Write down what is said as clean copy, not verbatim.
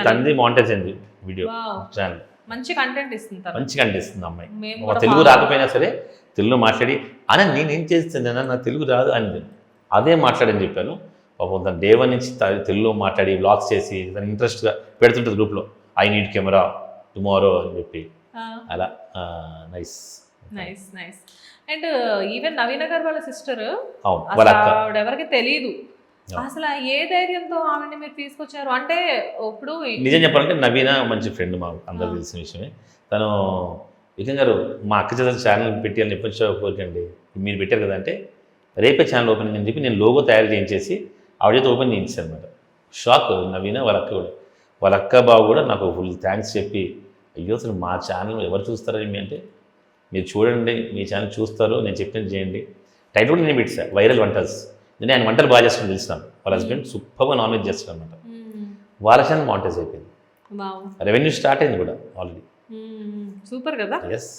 తండ్రి మానిటైజ్ అయింది video wow. Channel. మంచి కంటెంట్ ఇస్తుంది మంచిగా అనిపిస్తుంది అమ్మాయి. మేము ఒక కూడా తెలుగు follow రాకపోయినా సరే తెలుగులో మాట్లాడి అని నేనేం చేస్తున్నాను నాకు తెలుగు రాదు అని అదే మాట్లాడని చెప్పాను. పాపం తన డే 1 నుంచి తెలుగులో మాట్లాడి వ్లాగ్స్ చేసి తన ఇంట్రెస్ట్గా పెడుతుంటుంది గ్రూప్లో. ఐ నీడ్ కెమెరా టుమారో అని చెప్పి అలా nice. Nice nice. And even Naveena గారు వాళ్ళ సిస్టర్ అవును వాళ్ళ అక్క. ఆవిడ ఎవరికి తెలీదు. అసలు ఏ ధైర్యంతో ఆవిడని మీరు తీసుకొచ్చారు అంటే ఇప్పుడు నిజం చెప్పాలంటే నవీన మంచి ఫ్రెండ్ మాకు అందరికి తెలిసిన విషయమే. తను విజయ్ గారు మా అక్క చేత ఛానల్ పెట్టాలని ఎప్పటి నుంచో కోరికండి మీరు పెట్టారు కదా అంటే రేపే ఛానల్ ఓపెనింగ్ అని చెప్పి నేను లోగో తయారు చేయించేసి ఆవిడ చేత ఓపెన్ చేయించాను అనమాట. షాక్ నవీన వాళ్ళ అక్క కూడా. వాళ్ళ అక్క బాబు కూడా నాకు ఫుల్ థ్యాంక్స్ చెప్పి అయ్యో అసలు మా ఛానల్ ఎవరు చూస్తారని మీ అంటే మీరు చూడండి మీ ఛానల్ చూస్తారు నేను చెప్పినది చేయండి. టైటిల్ కూడా నేను పెట్టాను వైరల్ వంటల్స్. నేను ఆయన వంటలు బాగా చేస్తాను తెలిసినాను. వాళ్ళ హస్బెండ్ సూపర్గా నాన్ వెజ్ చేస్తాడు అనమాట. వాళ్ళ ఛానల్ మానిటైజ్ అయిపోయింది. రెవెన్యూ స్టార్ట్ అయింది కూడా ఆల్రెడీ. సూపర్ కదా. ఎస్.